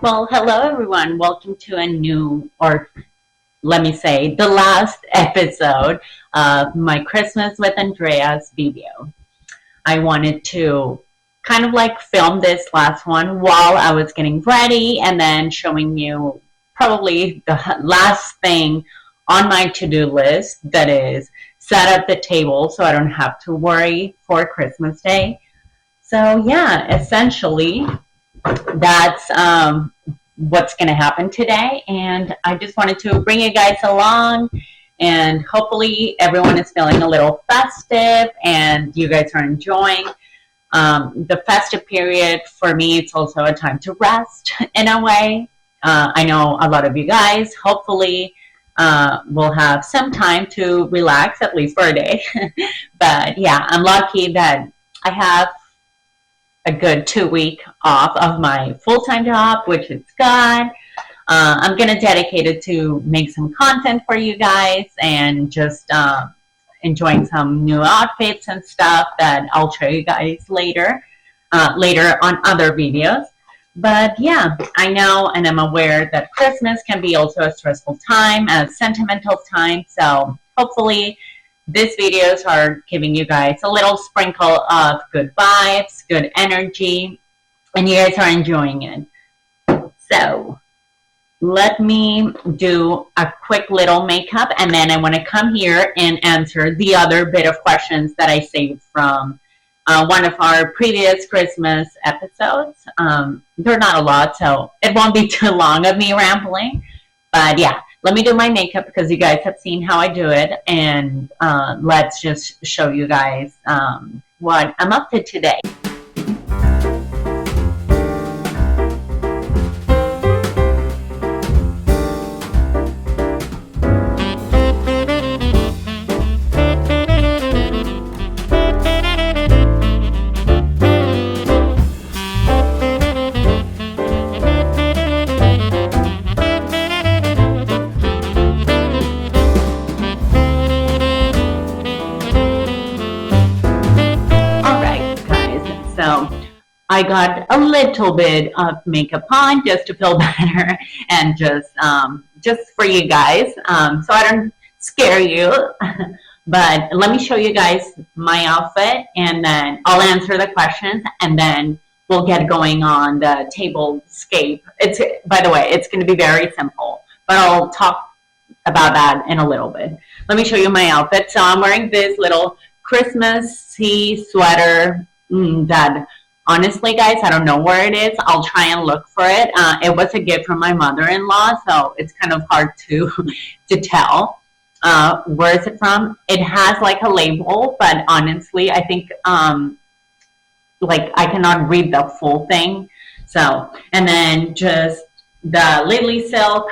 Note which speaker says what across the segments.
Speaker 1: Well, hello everyone. Welcome to a new, or let me say, the last episode of my Christmas with Andrea's video. I wanted to kind of like film this last one while I was getting ready and then showing you probably the last thing on my to-do list, that is set up the table so I don't have to worry for Christmas Day. So yeah, essentially that's what's going to happen today, and I just wanted to bring you guys along, and hopefully everyone is feeling a little festive and you guys are enjoying the festive period. For me, it's also a time to rest in a way. I know a lot of you guys hopefully will have some time to relax, at least for a day. But yeah, I'm lucky that I have a good 2 week off of my full-time job, which is good. I'm going to dedicate it to make some content for you guys and just enjoying some new outfits and stuff that I'll show you guys later on other videos. But yeah, I know and I'm aware that Christmas can be also a stressful time, a sentimental time. So hopefully these videos are giving you guys a little sprinkle of good vibes, good energy, and you guys are enjoying it. So let me do a quick little makeup, and then I want to come here and answer the other bit of questions that I saved from one of our previous Christmas episodes. They're not a lot, so it won't be too long of me rambling. But yeah, let me do my makeup because you guys have seen how I do it, and let's just show you guys what I'm up to today. So I got a little bit of makeup on just to feel better, and just for you guys, so I don't scare you. But let me show you guys my outfit, and then I'll answer the questions, and then we'll get going on the Tablescape. By the way, it's going to be very simple, but I'll talk about that in a little bit. Let me show you my outfit. So I'm wearing this little Christmassy sweater that honestly, guys, I don't know where it is. I'll try and look for it. It was a gift from my mother-in-law, so it's kind of hard to tell where is it from. It has like a label, but honestly, I think like I cannot read the full thing. So, and then just the Lily Silk,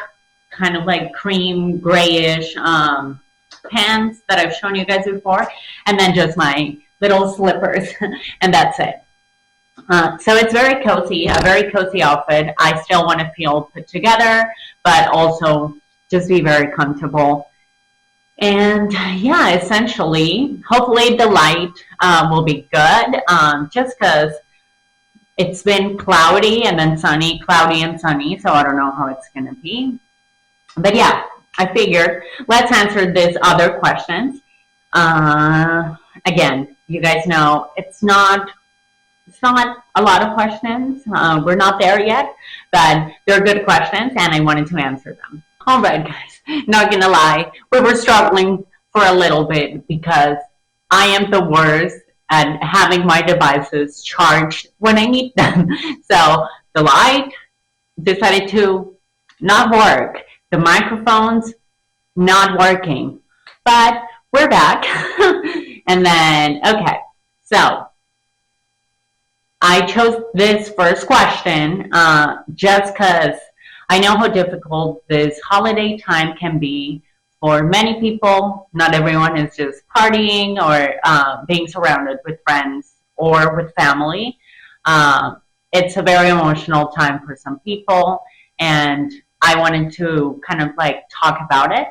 Speaker 1: kind of like cream grayish pants that I've shown you guys before, and then just my little slippers, and that's it. So it's very cozy, a very cozy outfit. I still want to feel put together, but also just be very comfortable. And yeah, essentially, hopefully the light will be good, just because it's been cloudy and then sunny, cloudy and sunny, so I don't know how it's going to be. But yeah, I figured let's answer these other questions. Again, you guys know it's not a lot of questions. We're not there yet, but they're good questions, and I wanted to answer them. All right, guys, not gonna lie, we were struggling for a little bit because I am the worst at having my devices charged when I need them. So the light decided to not work. The microphone's not working, but we're back. And then, okay, so I chose this first question just because I know how difficult this holiday time can be for many people. Not everyone is just partying or being surrounded with friends or with family. It's a very emotional time for some people, and I wanted to kind of like talk about it.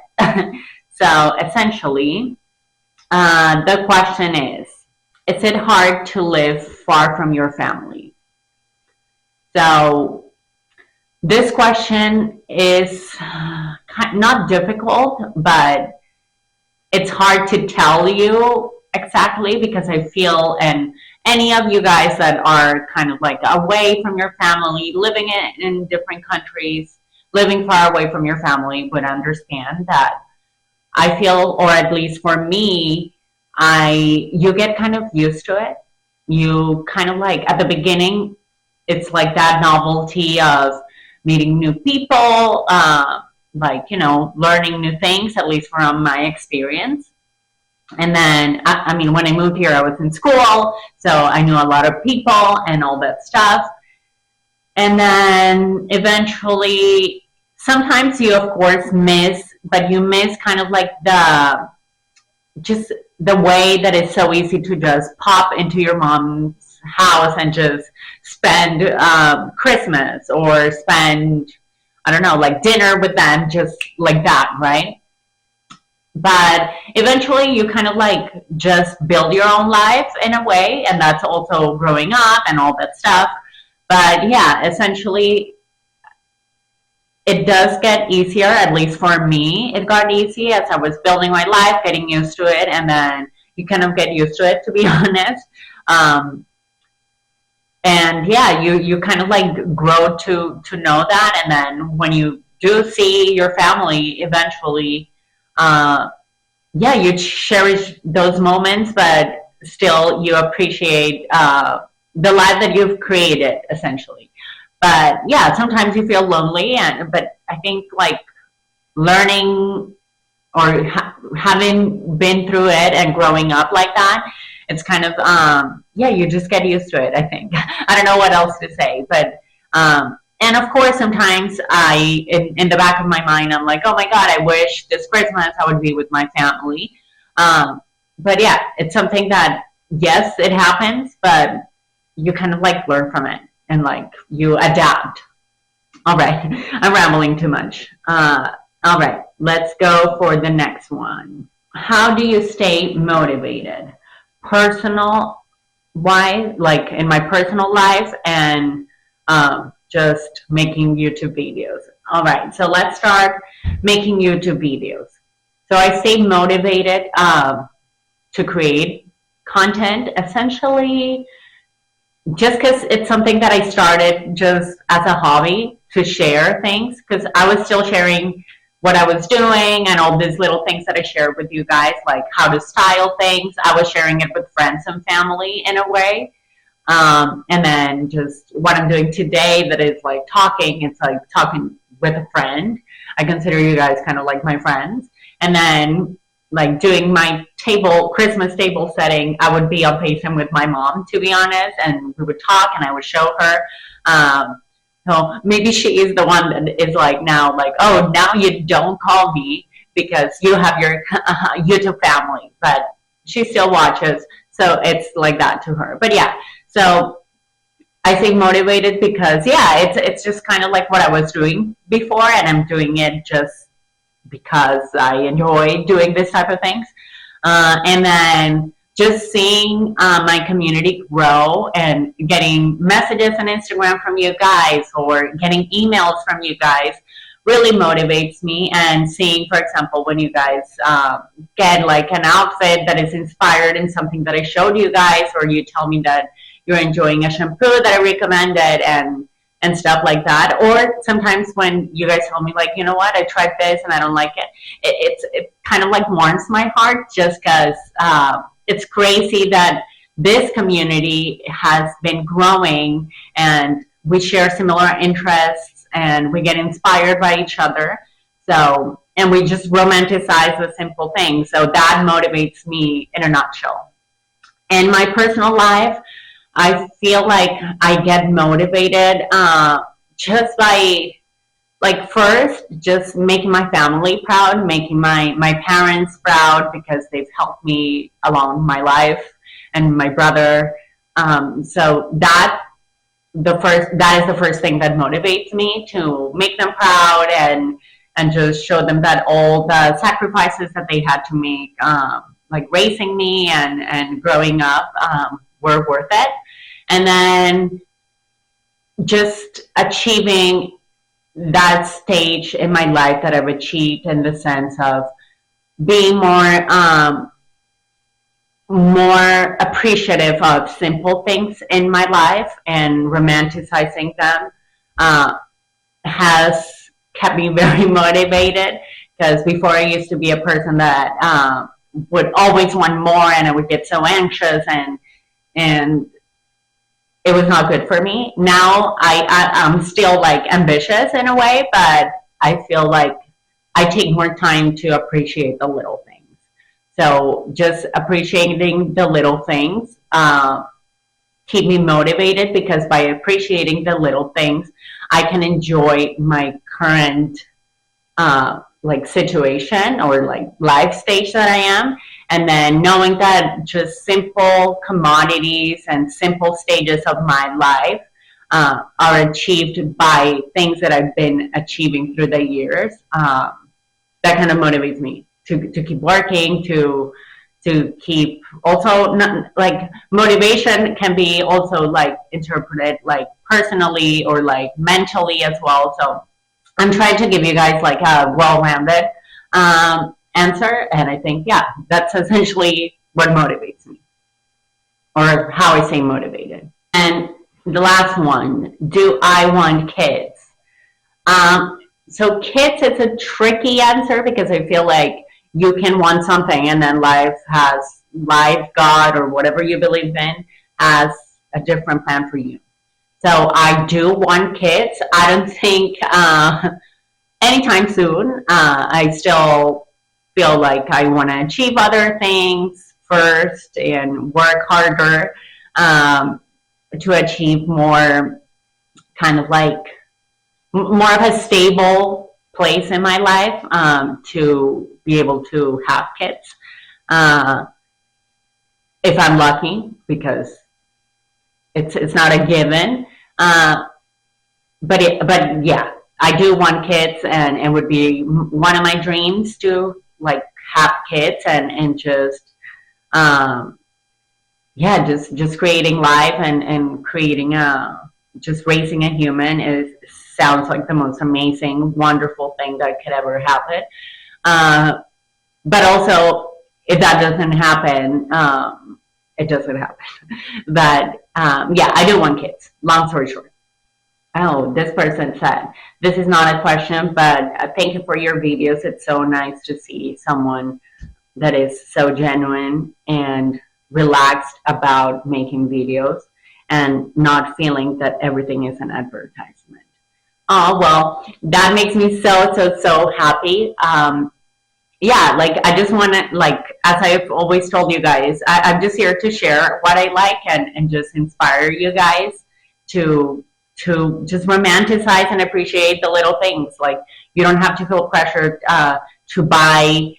Speaker 1: So essentially, the question is it hard to live far from your family? So This question is not difficult, but it's hard to tell you exactly because I feel, and any of you guys that are kind of like away from your family, living in different countries, living far away from your family would understand that I feel, or at least for me, you get kind of used to it. You kind of like at the beginning, it's like that novelty of meeting new people, like learning new things. At least from my experience. And then, I mean, when I moved here, I was in school, so I knew a lot of people and all that stuff. And then eventually, sometimes you, of course, miss, but you miss kind of like just the way that it's so easy to just pop into your mom's house and just spend Christmas or spend, I don't know, like dinner with them, just like that, right? But eventually you kind of like just build your own life in a way, and that's also growing up and all that stuff. But yeah, essentially it does get easier, at least for me. It got easy as I was building my life, getting used to it, and then you kind of get used to it, to be honest. Um, and yeah, you kind of like grow to know that, and then when you do see your family eventually, uh, yeah, you cherish those moments, but still you appreciate the life that you've created, essentially. But yeah, sometimes you feel lonely, and but I think like learning or having been through it and growing up like that, it's kind of yeah, you just get used to it. I think I don't know what else to say, but and of course, sometimes in the back of my mind, I'm like, oh my God, I wish this Christmas I would be with my family. Um, but yeah, it's something that yes, it happens, but you kind of like learn from it and like you adapt. All right, I'm rambling too much. All right, let's go for the next one. How do you stay motivated? Personal wise, like in my personal life, and just making YouTube videos. All right, so let's start making YouTube videos. So I stay motivated to create content essentially just because it's something that I started just as a hobby to share things because I was still sharing what I was doing and all these little things that I shared with you guys, like how to style things. I was sharing it with friends and family in a way. And then just what I'm doing today that is like talking, it's like talking with a friend. I consider you guys kind of like my friends. And then like doing my Christmas table setting, I would be on FaceTime with my mom, to be honest, and we would talk and I would show her. So maybe she is the one that is like now, like, oh, now you don't call me because you have your YouTube family, but she still watches. So it's like that to her. But yeah, so I think motivated because yeah, it's just kind of like what I was doing before, and I'm doing it just because I enjoy doing this type of things. And then just seeing my community grow and getting messages on Instagram from you guys or getting emails from you guys really motivates me. And seeing, for example, when you guys get like an outfit that is inspired in something that I showed you guys, or you tell me that you're enjoying a shampoo that I recommended, and stuff like that. Or sometimes when you guys tell me like, you know what, I tried this and I don't like it, it kind of like warms my heart just because it's crazy that this community has been growing and we share similar interests and we get inspired by each other. So, and we just romanticize the simple things. So that motivates me in a nutshell. In my personal life, I feel like I get motivated just by like first just making my family proud, making my parents proud because they've helped me along my life, and my brother. So that is the first thing that motivates me to make them proud and just show them that all the sacrifices that they had to make, like raising me and growing up, were worth it. And then just achieving that stage in my life that I've achieved in the sense of being more appreciative of simple things in my life and romanticizing them uh, has kept me very motivated, because before I used to be a person that would always want more, and I would get so anxious, and it was not good for me. Now I'm still like ambitious in a way, but I feel like I take more time to appreciate the little things. So just appreciating the little things keep me motivated, because by appreciating the little things, I can enjoy my current like situation or like life stage that I am. And then knowing that just simple commodities and simple stages of my life are achieved by things that I've been achieving through the years, that kind of motivates me to keep working, to keep also not, like motivation can be also like interpreted like personally or like mentally as well. So I'm trying to give you guys like a well-rounded answer, and I think yeah, that's essentially what motivates me, or how I say motivated. And the last one, do I want kids? So kids, it's a tricky answer, because I feel like you can want something and then life, God, or whatever you believe in has a different plan for you. So I do want kids. I don't think anytime soon. I still feel like I want to achieve other things first and work harder to achieve more, kind of like more of a stable place in my life, to be able to have kids. Uh, if I'm lucky, because it's not a given. But yeah, I do want kids, and it would be one of my dreams to like have kids, and just yeah, just creating life, and creating just raising a human is sounds like the most amazing, wonderful thing that could ever happen. Uh, but also, if that doesn't happen, it doesn't happen. But yeah, I do want kids. Long story short. Oh, this person said, this is not a question, but thank you for your videos. It's so nice to see someone that is so genuine and relaxed about making videos and not feeling that everything is an advertisement. Oh, well, that makes me so happy. Yeah, like I just want to, like, as I've always told you guys, I'm just here to share what I like, and just inspire you guys to just romanticize and appreciate the little things. Like, you don't have to feel pressured to buy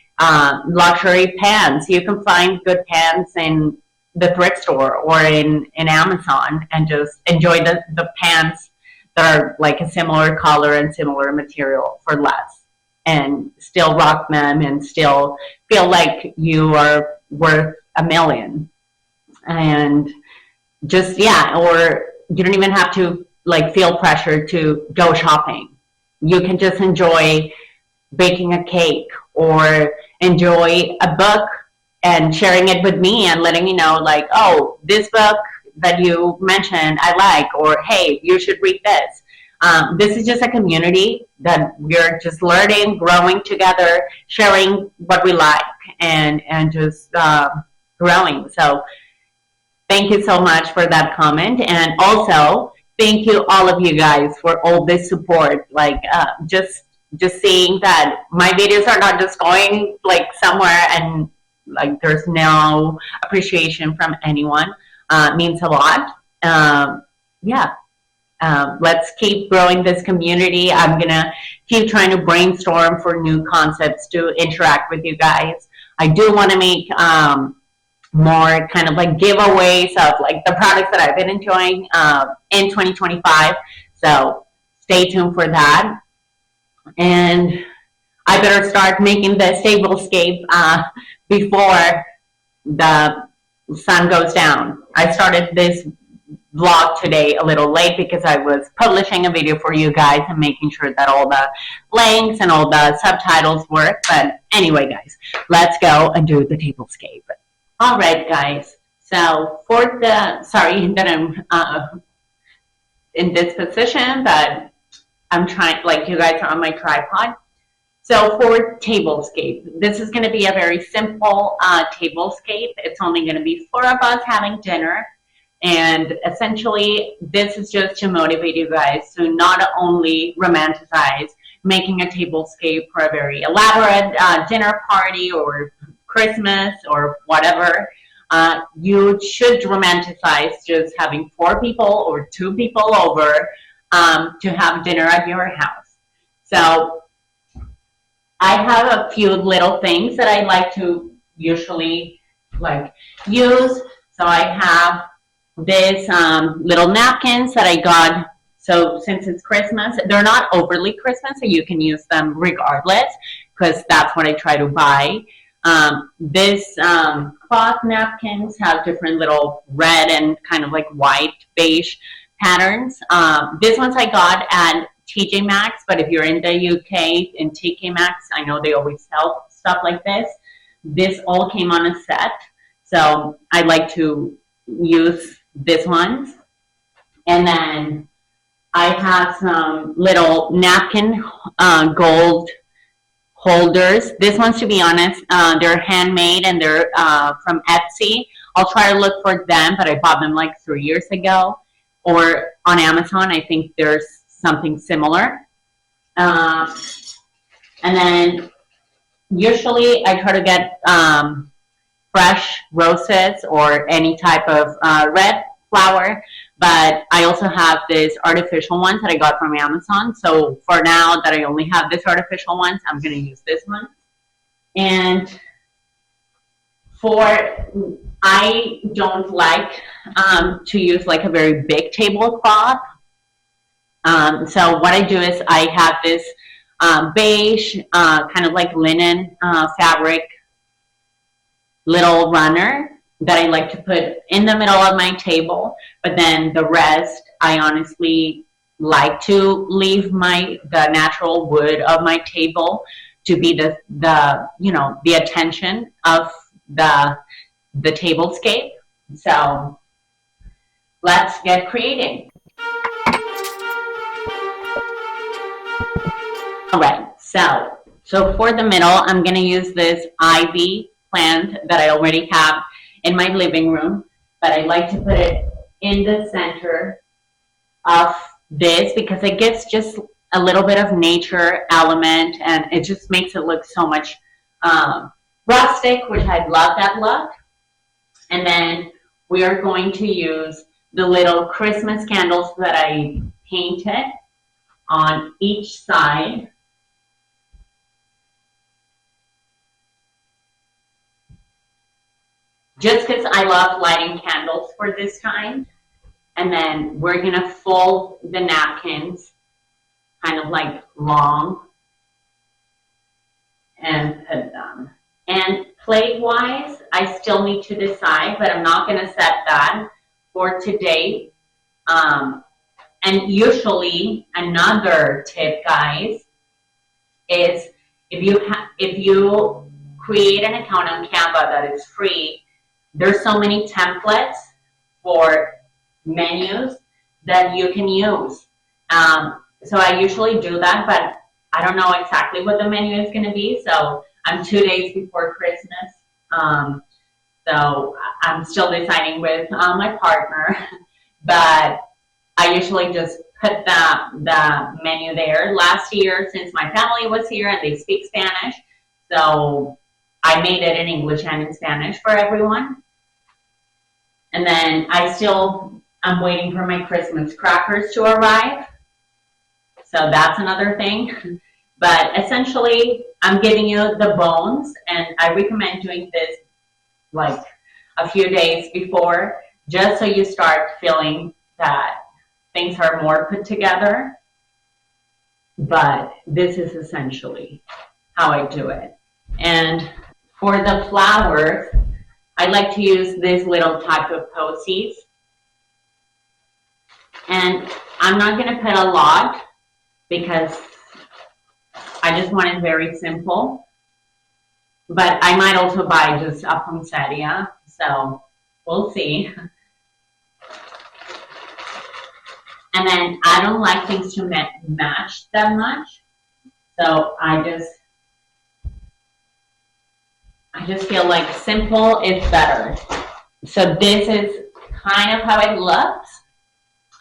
Speaker 1: luxury pants. You can find good pants in the thrift store or in Amazon, and just enjoy the pants that are like a similar color and similar material for less, and still rock them and still feel like you are worth a million. And just, yeah, or you don't even have to like feel pressure to go shopping. You can just enjoy baking a cake, or enjoy a book and sharing it with me and letting me know, like, oh, this book that you mentioned I like, or hey, you should read this. This is just a community that we're just learning, growing together, sharing what we like, and just growing. So thank you so much for that comment, and also thank you all of you guys for all this support. Like just seeing that my videos are not just going like somewhere, and like there's no appreciation from anyone, means a lot. Yeah, let's keep growing this community. I'm gonna keep trying to brainstorm for new concepts to interact with you guys. I do want to make more kind of like giveaways of like the products that I've been enjoying in 2025. So stay tuned for that. And I better start making the Tablescape before the sun goes down. I started this vlog today a little late because I was publishing a video for you guys and making sure that all the links and all the subtitles work. But anyway, guys, let's go and do the tablescape. All right, guys. So for the, sorry that I'm in this position, but I'm trying, like you guys are on my tripod. So for tablescape, this is going to be a very simple tablescape. It's only going to be 4 of us having dinner. And essentially, this is just to motivate you guys to not only romanticize making a tablescape for a very elaborate dinner party or Christmas or whatever. You should romanticize just having 4 people or 2 people over to have dinner at your house. So I have a few little things that I like to usually use. So I have this little napkins that I got. So since it's Christmas, they're not overly Christmas, so you can use them regardless, because that's what I try to buy. This cloth napkins have different little red and kind of like white beige patterns. This ones I got at TJ Maxx, but if you're in the UK, in TK Maxx, I know they always sell stuff like this. This all came on a set, so I like to use this ones. And then I have some little napkin gold holders. This ones, to be honest, they're handmade and they're from Etsy. I'll try to look for them, but I bought them like 3 years ago. Or on Amazon, I think there's something similar. And then usually I try to get fresh roses or any type of red flower, but I also have these artificial ones that I got from Amazon. So for now that I only have this artificial ones, I'm going to use this one. And I don't like to use like a very big tablecloth. So what I do is I have this beige, kind of like linen fabric little runner that I like to put in the middle of my table, but then the rest I honestly like to leave the natural wood of my table to be the attention of the tablescape. So let's get creating. All right, so for the middle, I'm going to use this ivy plant that I already have in my living room, but I like to put it in the center of this because it gives just a little bit of nature element, and it just makes it look so much rustic, which I love that look. And then we are going to use the little Christmas candles that I painted on each side. Just because I love lighting candles for this time. And then we're going to fold the napkins kind of like long and put them. And plate-wise, I still need to decide, but I'm not going to set that for today. And usually another tip, guys, is if you create an account on Canva that is free, there's so many templates for menus that you can use. So I usually do that, but I don't know exactly what the menu is going to be. So I'm 2 days before Christmas. So I'm still deciding with my partner, but I usually just put the menu there. Last year, since my family was here and they speak Spanish, so I made it in English and in Spanish for everyone. And then I'm waiting for my Christmas crackers to arrive. So that's another thing. But essentially, I'm giving you the bones, and I recommend doing this like a few days before, just so you start feeling that things are more put together. But this is essentially how I do it. And for the flowers, I like to use this little type of posies. And I'm not going to put a lot because I just want it very simple. But I might also buy just a poinsettia, so we'll see. And then I don't like things to match that much, so I just feel like simple is better. So this is kind of how it looks.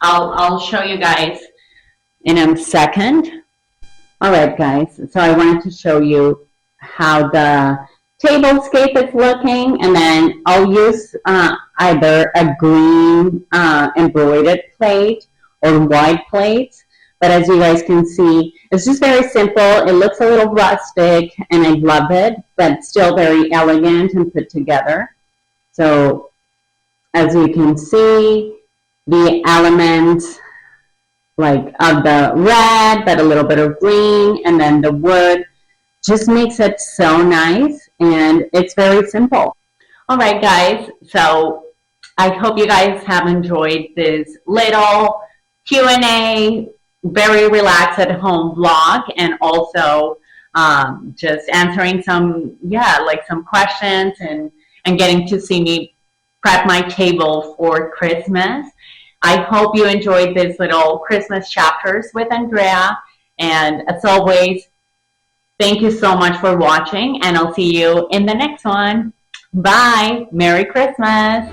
Speaker 1: I'll show you guys in a second. All right, guys, so I wanted to show you how the tablescape is looking, and then I'll use either a green embroidered plate or white plates. But as you guys can see, it's just very simple. It looks a little rustic, and I love it, but still very elegant and put together. So as you can see, the elements like of the red, but a little bit of green, and then the wood just makes it so nice, and it's very simple. All right, guys, so I hope you guys have enjoyed this little Q&A, very relaxed at home vlog, and also just answering some, like some questions and getting to see me prep my table for Christmas. I hope you enjoyed this little Christmas chapters with Andrea. And as always, thank you so much for watching, and I'll see you in the next one. Bye. Merry Christmas.